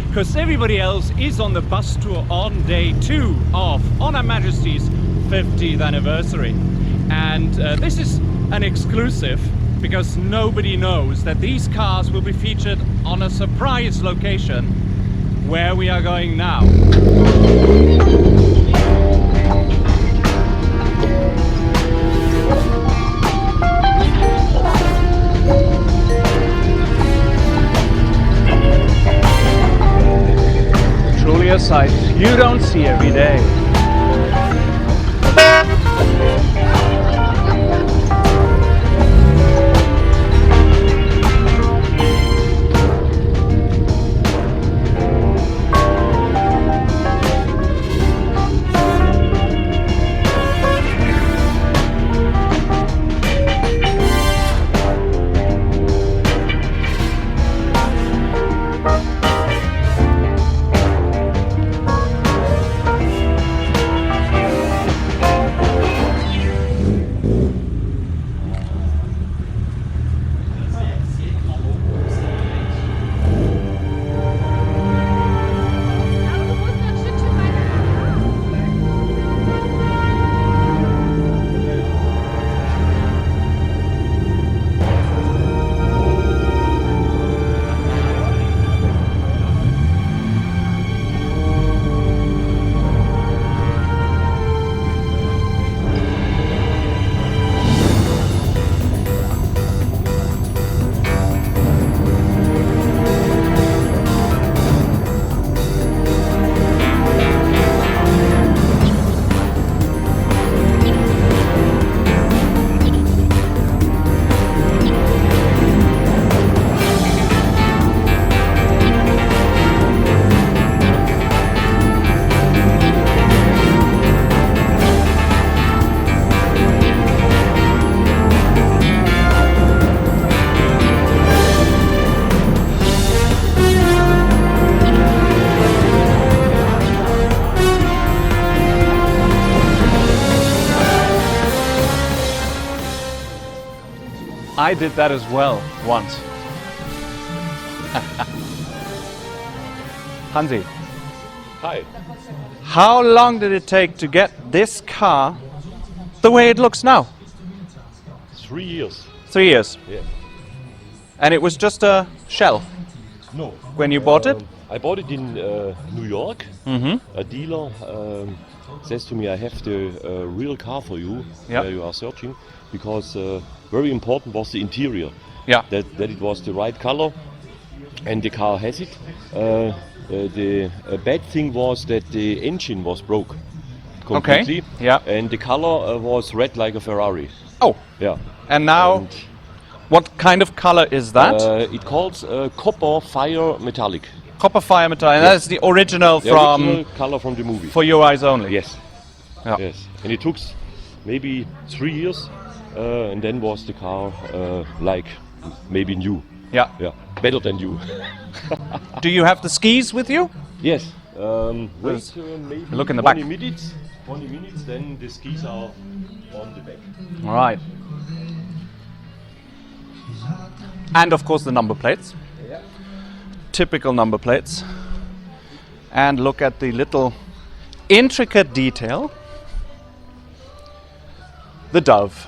because everybody else is on the bus tour on day 2 of On Her Majesty's 50th anniversary. And this is an exclusive because nobody knows that these cars will be featured on a surprise location where we are going now. Truly a sight you don't see every day. I did that as well once. Hansi. Hi. How long did it take to get this car the way it looks now? 3 years. 3 years. Yeah. And it was just a shell No. when you bought it? I bought it in New York. A dealer says to me, I have the real car for you where you are searching, because very important was the interior. Yeah. That it was the right color, and the car has it. The bad thing was that the engine was broke completely. Okay. Yeah. And the color was red like a Ferrari. Oh. Yeah. And now, what kind of color is that? It calls copper fire metallic. Copper fire metal. And that's the original The from original color from the movie. For Your Eyes Only. Yes. Yeah. Yes. And it took maybe 3 years, and then was the car like maybe new. Yeah. Yeah. Better than new. Do you have the skis with you? Yes. Wait maybe Look in the 20 back. minutes. 20 minutes, then the skis are on the back. All right. And of course the number plates. Yeah. Typical number plates. And look at the little intricate detail. The dove.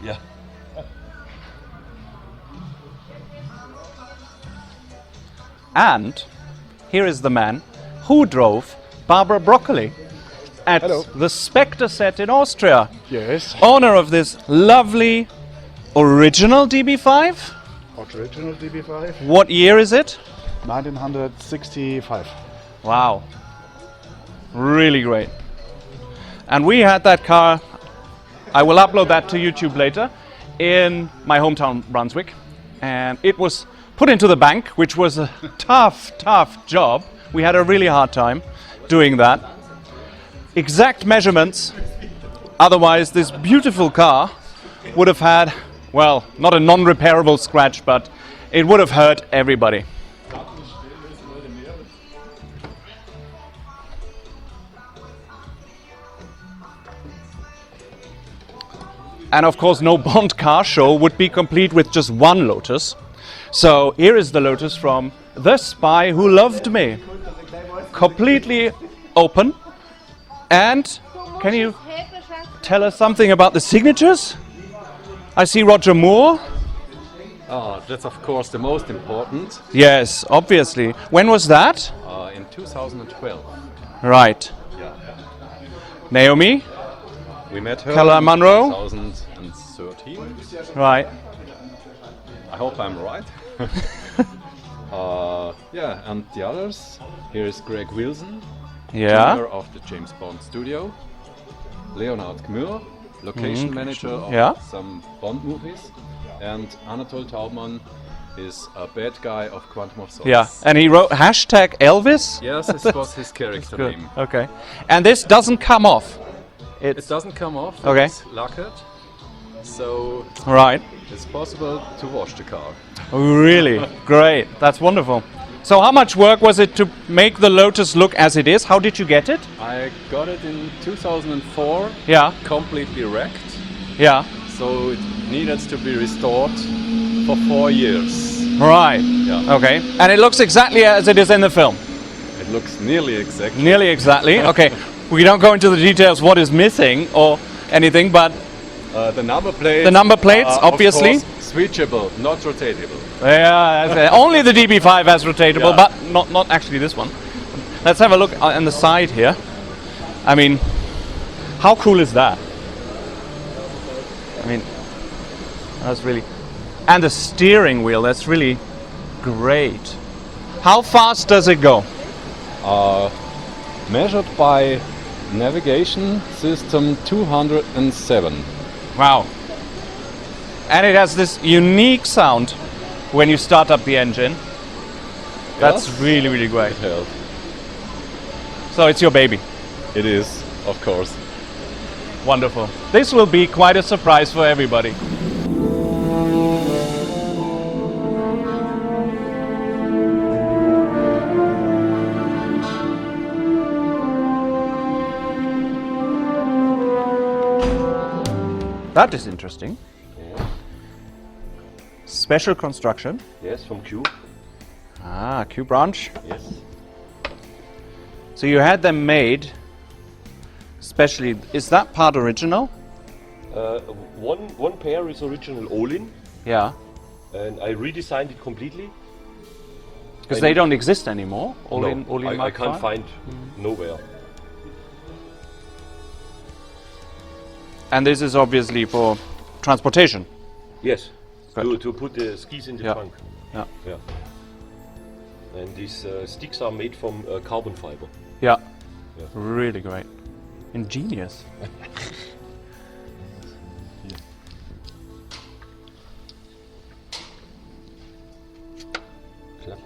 Yeah. And here is the man who drove Barbara Broccoli at Hello. the Spectre set in Austria. Yes, Owner of this lovely original DB5. original DB5, What year is it? 1965. Wow. Really great. And we had that car, I will upload that to YouTube later, in my hometown Brunswick. And it was put into the bank, which was a tough job. We had a really hard time doing that. Exact measurements, otherwise this beautiful car would have had, well, not a non-repairable scratch, but it would have hurt everybody. And of course, no Bond car show would be complete with just one Lotus. So here is the Lotus from The Spy Who Loved Me. completely open. And can you tell us something about the signatures? I see Roger Moore. Oh, that's of course the most important. Yes, obviously. When was that? In 2012. Right. Yeah. Naomi? We met her Caroline in Munro? 2013. Right. I hope I'm right. Yeah, and the others. Here is Greg Wilson, Yeah. owner of the James Bond studio. Leonard Gmür, location manager of Yeah. some Bond movies. And Anatol Taubmann is a bad guy of Quantum of Solace. Yeah. And he wrote hashtag Elvis? Yes, this was his character Good. name. Okay. And this doesn't come off. It doesn't come off. Okay. It's lacquered, so Right. it's possible to wash the car. Really? Great. That's wonderful. So how much work was it to make the Lotus look as it is? How did you get it? I got it in 2004, Yeah. completely wrecked, Yeah. so it needed to be restored for 4 years. Right. Yeah. Okay. And it looks exactly as it is in the film. It looks nearly exact. Nearly exactly. Okay. We don't go into the details what is missing or anything, but The number plates. The number plates, are, obviously. of course, switchable, not rotatable. yeah, that's it. Only the DB5 has rotatable, Yeah. but not actually this one. Let's have a look on the side here. I mean, how cool is that? I mean, that's really... And the steering wheel, that's really great. How fast does it go? Measured by navigation system 207. Wow. And it has this unique sound when you start up the engine. That's Yes. really, really great. Hell, So it's your baby. it is, of course. Wonderful. This will be quite a surprise for everybody. That is interesting. Special construction. Yes, from Q. Ah, Q branch. Yes. So you had them made specially. Is that part original? One pair is original Olin, Yeah. and I redesigned it completely. Because they don't exist anymore. All No, in I Mark can't V? find nowhere. And this is obviously for transportation. Yes, Good. to put the skis in the Yeah. trunk. Yeah. Yeah. And these sticks are made from carbon fiber. Yeah. Yeah. Really great. Ingenious. Klack.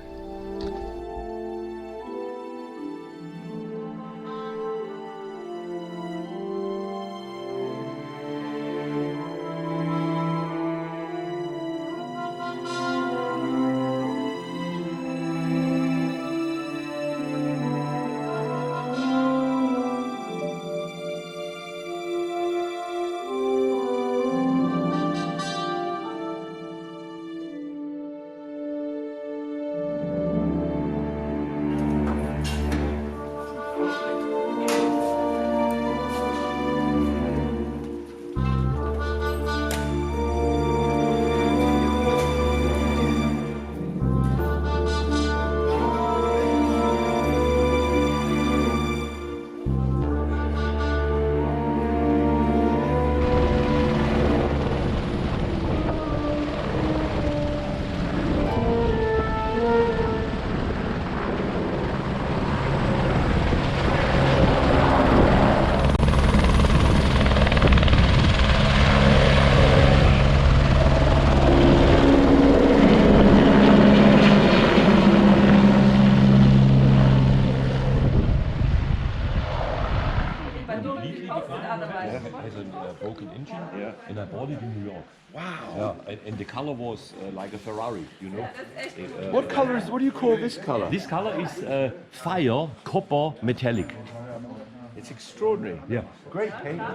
Has a broken engine, and I bought it in New York. Wow! Yeah, and the color was like a Ferrari, you know. What color is? What do you call this color? This color is fire copper metallic. It's extraordinary. Yeah. Great paint. Wir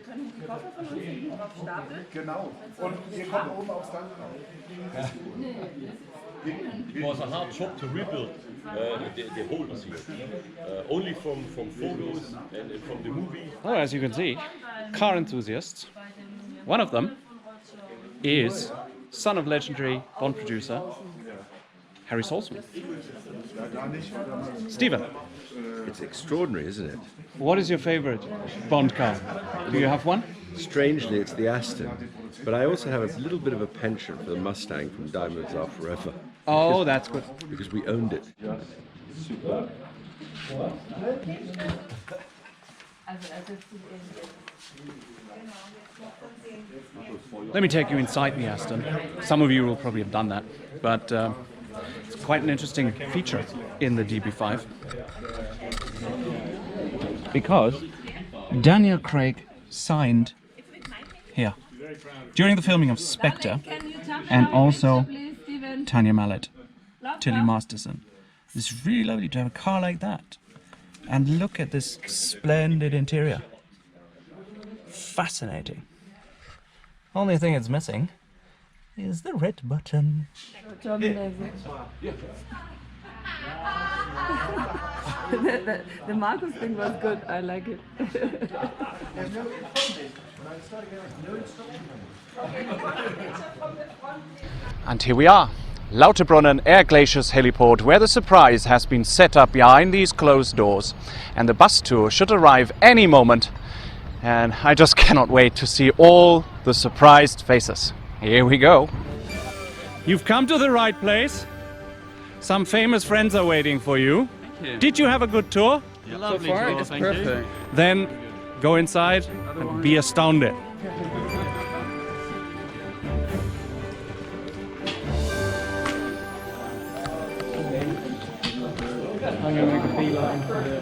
können die Koffer von uns hinten drauf stapeln. Genau. Und ihr kommt oben aufs Dach drauf. It was a hard job to rebuild the holders here. Only from photos and from the movie. Oh, as you can see, car enthusiasts. One of them is son of legendary Bond producer Harry Saltzman. Stephen, It's extraordinary, isn't it? what is your favorite Bond car? Do you have one? Strangely, it's the Aston. But I also have a little bit of a penchant for the Mustang from Diamonds Are Forever. Oh, that's good. Because we owned it. Let me take you inside the Aston. Some of you will probably have done that, but it's quite an interesting feature in the DB5. Because Daniel Craig signed here during the filming of Spectre, and also Tanya Mallet, Tilly Masterson. It's really lovely to have a car like that. And look at this splendid interior. Fascinating. Only thing it's missing is the red button. The Marcus thing was good. I like it. And here we are, Lauterbrunnen Air-Glaciers Heliport, where the surprise has been set up behind these closed doors. And the bus tour should arrive any moment. And I just cannot wait to see all the surprised faces. Here we go. You've come to the right place. Some famous friends are waiting for you. Thank you. Did you have a good tour? Lovely tour, thank you. Then go inside and be astounded. I'm going to make a beeline for the...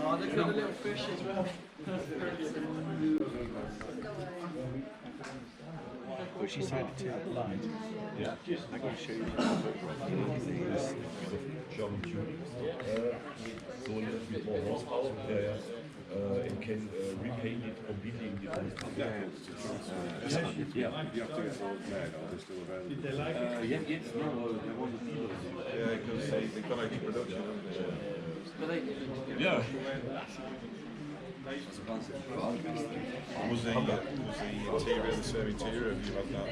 Oh, they've got a little fish as well. But she said it to light. Yeah. I'm going to show you. And can repaint it completely in the old color. You have to get those made. Are they still available? Yes, no, they want the dealers. Yeah, because they've got out of production. Yeah. Was the interior the same interior? Have you had that?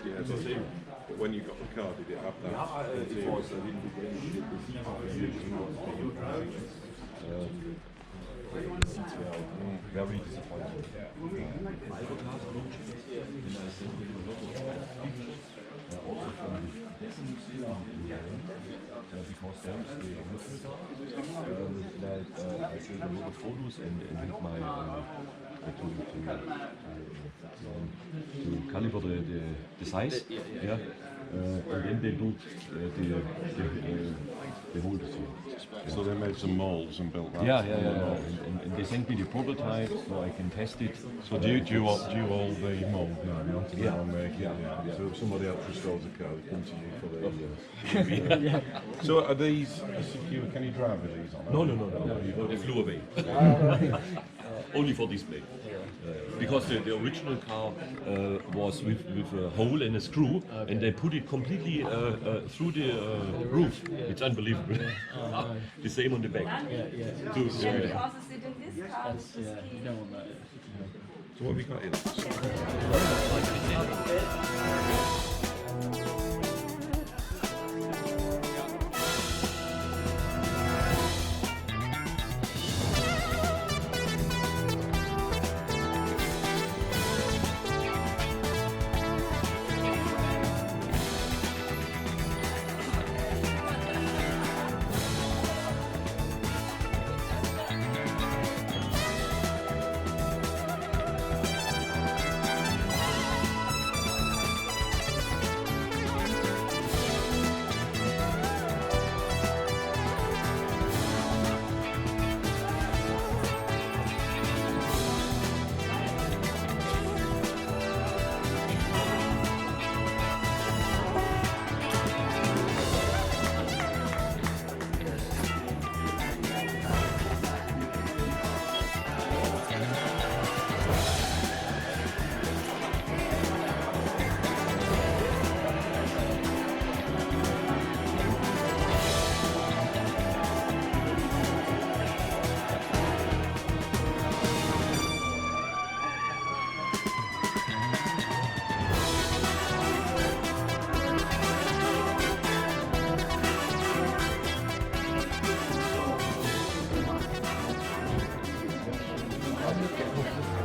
Yeah, but when you got the car, did it have that interior? Very disappointing. Because there I showed a lot of photos and with my to caliber the size, yeah, and then they built the holders here. So they made some molds and built that. Yeah. And they sent me the prototype so I can test it. So do you hold the mold now? Yeah. So if somebody else restores the car, they come to you for the. So are these secure? Can you drive with these on? No. They flew away. Only for display. Because the original car was with a hole and a screw, and they put it completely through the roof. It's unbelievable. The same on the back. Also sit in this car. So what have we got here?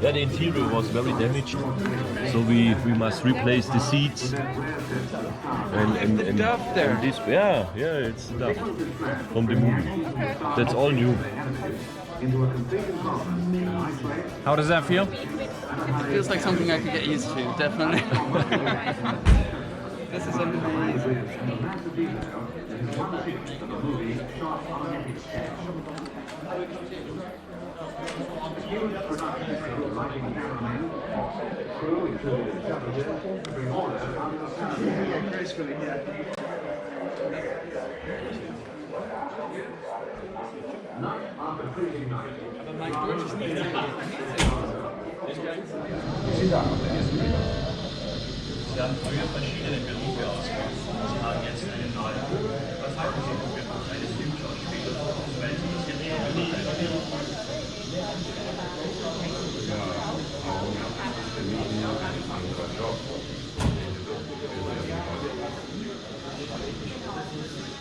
Yeah, the interior was very damaged, so we must replace the seats. And Duff there. and this, yeah, it's stuff from the movie. That's all new. How does that feel? It feels like something I could get used to, definitely. This is amazing.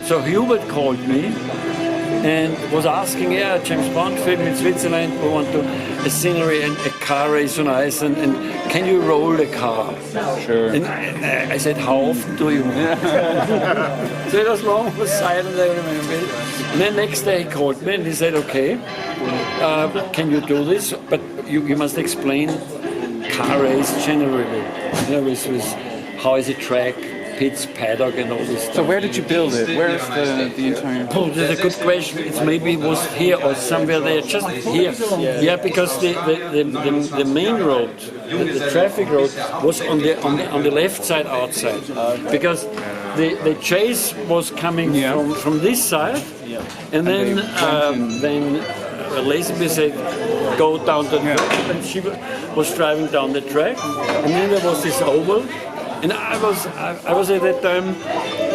So Hubert called me and was asking, yeah, James Bond film in Switzerland, we want to a scenery and a car race on ice, and can you roll the car? Sure. And I said, how often do you? So it was long, was silent, I remember it. And then next day he called me and he said, okay, can you do this? But you must explain car race generally. You know, with how is it track, pits, paddock, and all this stuff. So where did you build it? Where is the entire... Oh, that's a good question. It's maybe it was here or somewhere there, just here. Yeah, because the main road, the traffic road, was on the left side outside. Because the chase was coming from this side, and then Lazenby said, go down the track, and she was driving down the track, and then there was this oval. And I was at that time,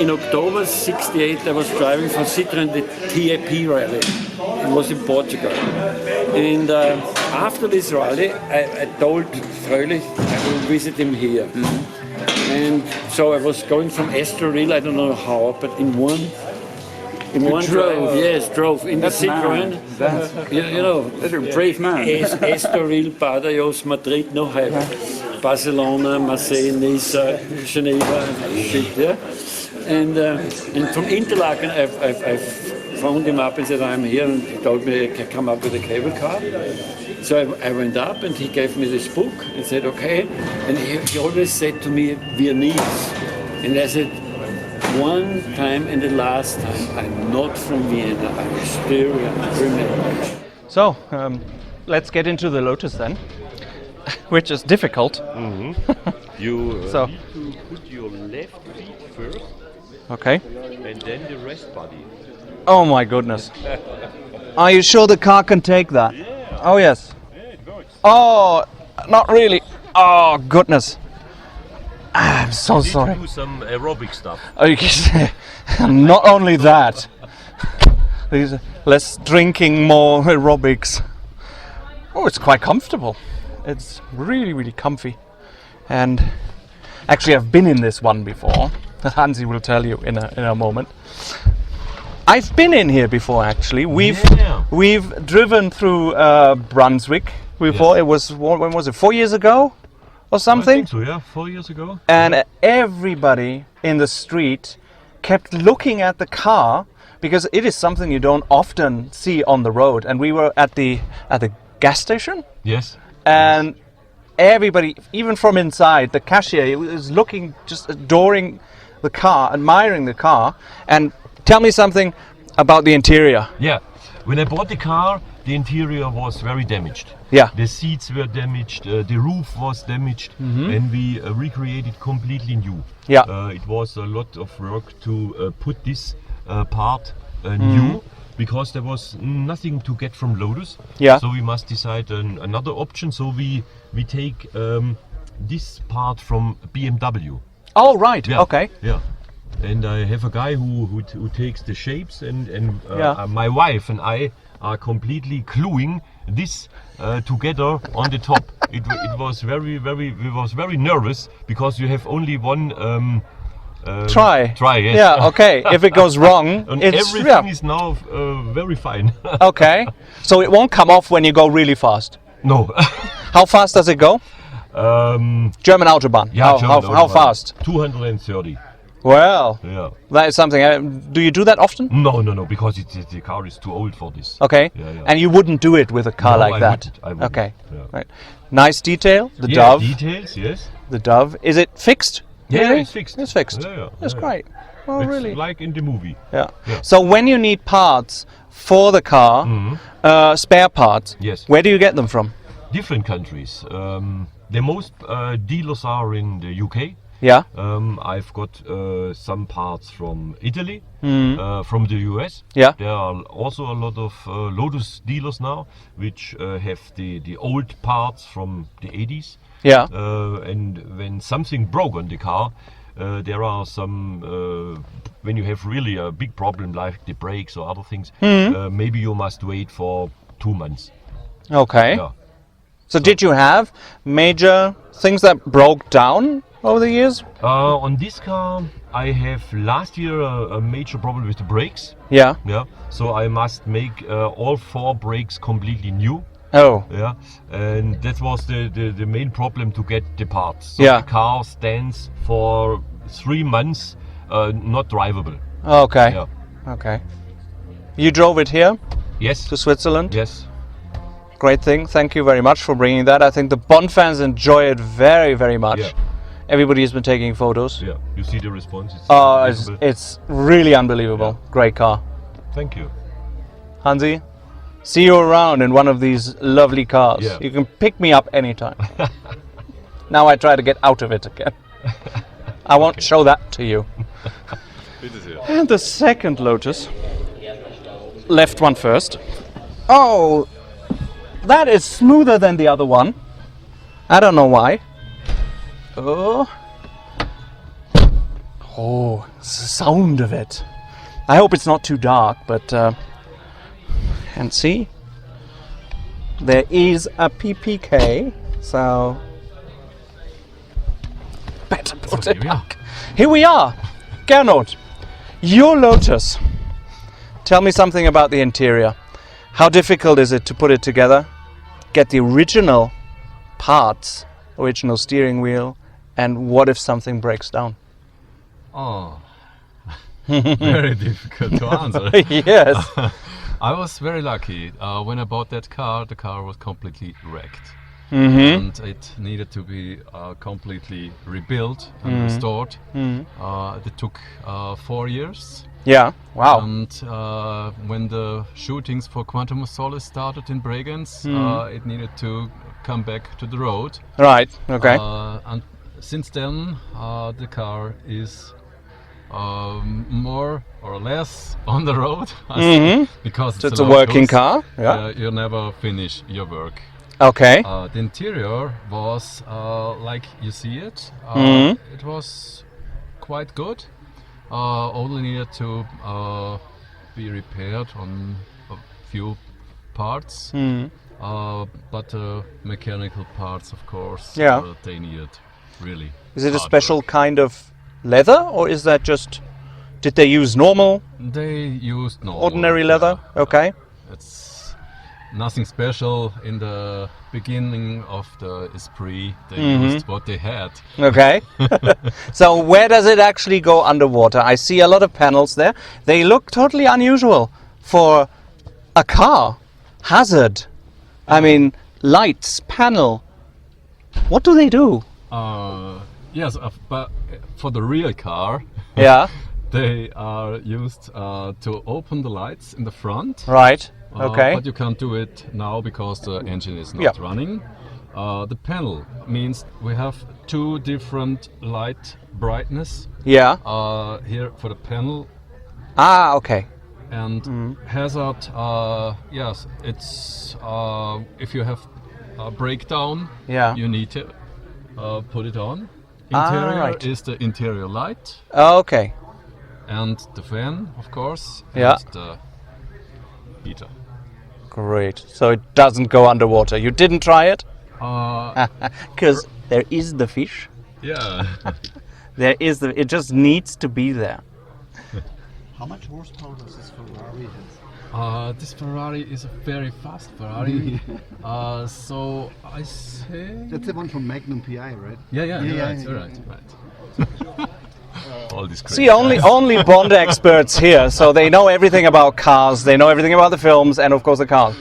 in October '68, I was driving for Citroën the TAP rally. It was in Portugal. And after this rally, I told Fröhlich I will visit him here. And so I was going from Estoril, I don't know how, but in one drive, yes, drove in the Citroën. You know, You're a brave man. Estoril, Badajoz, Madrid, no help. Barcelona, Marseille, Nice, Geneva, shit, yeah. And from Interlaken, I phoned him up and said, I'm here, and he told me I can come up with a cable car. So I went up and he gave me this book and said, okay. And he always said to me, Viennese. And I said, one time and the last time, I'm not from Vienna, I'm Styrian, remember. So, let's get into the Lotus then, which is difficult. You So. need to put your left feet first, Okay. and then the rest body. Oh my goodness. Are you sure the car can take that? Yeah. Oh yes. Yeah, it works. Oh, not really. Oh goodness. I'm so You need sorry. to do some aerobic stuff. Oh, you can say, not only that. There's less drinking, more aerobics. Oh, it's quite comfortable. It's really, really comfy. And actually, I've been in this one before. Hansi will tell you in a moment. I've been in here before, actually. We've driven through Brunswick before. Yes. It was, when was it? 4 years ago or something? I think so, yeah, 4 years ago. And everybody in the street kept looking at the car because it is something you don't often see on the road. And we were at the gas station, Yes. and everybody, even from inside, the cashier was looking, just adoring the car, admiring the car. And tell me something about the interior. Yeah. When I bought the car, the interior was very damaged. Yeah. The seats were damaged, the roof was damaged, and we recreated completely new. Yeah. It was a lot of work to put this part new, because there was nothing to get from Lotus. Yeah. So we must decide another option. So we take this part from BMW. Oh, right. Yeah. Okay. Yeah. And I have a guy who takes the shapes, and Yeah. my wife and I are completely gluing this together on the top. It was very, we was very nervous because you have only one Try. yes. Yeah, okay. If it goes wrong, And it's everything is now very fine. okay. So it won't come off when you go really fast. No. How fast does it go? German Autobahn. Yeah, how German fast? 230. Well, Yeah. that is something. Do you do that often? No, because the car is too old for this. Okay. Yeah. And you wouldn't do it with a car No, like that? I wouldn't. Okay. Yeah. Right. Nice detail. The Yeah, dove. details, yes. The dove. Is it fixed? Yeah, Really? it's fixed. It's fixed. Yeah. That's great. Oh, It's really? like in the movie. Yeah. Yeah. So when you need parts for the car, spare parts, Yes. where do you get them from? Different countries. The most dealers are in the UK. Yeah. I've got some parts from Italy, from the US. Yeah. There are also a lot of Lotus dealers now, which have the old parts from the 80s. Yeah. And when something broke on the car, there are some, when you have really a big problem like the brakes or other things, maybe you must wait for 2 months. Okay. Yeah. So did you have major things that broke down over the years? On this car, I have last year a major problem with the brakes. Yeah. Yeah, so I must make all 4 brakes completely new. Oh. Yeah, and that was the main problem to get the parts. So Yeah. the car stands for 3 months not drivable. Okay. Yeah. Okay. You drove it here Yes. to Switzerland? Yes. Great thing. Thank you very much for bringing that. I think the Bond fans enjoy it very, very much. Yeah. Everybody has been taking photos. Yeah. You see the response. It's Oh, it's, unbelievable. it's really unbelievable. Yeah. Great car. Thank you. Hansi, see you around in one of these lovely cars. Yeah. You can pick me up anytime. Now I try to get out of it again. I won't show that to you. And the second Lotus, left one first. Oh, that is smoother than the other one. I don't know why. Oh, the sound of it. I hope it's not too dark, but and see, there is a PPK, so better put it back. Here we are, Gernot, your Lotus. Tell me something about the interior. How difficult is it to put it together? Get the original parts, original steering wheel, and what if something breaks down? Oh, very difficult to answer. Yes. I was very lucky. When I bought that car, the car was completely wrecked. Mm-hmm. And it needed to be completely rebuilt and restored. It took 4 years. Yeah. Wow. And when the shootings for Quantum of Solace started in Bregenz, it needed to come back to the road. Right. Okay. And since then, the car is more or less on the road because So it's a working Lotus. car. Yeah. You never finish your work. Okay. The interior was like you see it. It was quite good. Only needed to be repaired on a few parts. But the mechanical parts, of course, Yeah. they needed really. Is it a hard special work. kind of leather, or is that just? Did they use normal, They used normal, ordinary leather? yeah. Okay. It's nothing special. In the beginning of the Esprit, they used what they had. Okay. So where does it actually go underwater? I see a lot of panels there. They look totally unusual for a car. Hazard. I mean, lights, panel. What do they do? Yes, but for the real car, Yeah. they are used to open the lights in the front. Right. Okay. But you can't do it now because the engine is not Yeah. running. The panel means we have 2 different light brightness Yeah. here for the panel. Ah. Okay. And hazard, yes, it's if you have a breakdown, Yeah. you need to put it on. Interior right. is the interior light Okay. and the fan, of course, Yeah. and the heater. Great. So it doesn't go underwater. You didn't try it? Uh, Because there is the fish. yeah, There is it just needs to be there. How much horsepower does this Ferrari have? This Ferrari is a very fast Ferrari. So I say. That's the one from Magnum PI, right? Yeah, yeah, you're right. All this crazy. See, only Bond experts here, so they know everything about cars, they know everything about the films, and of course the cars.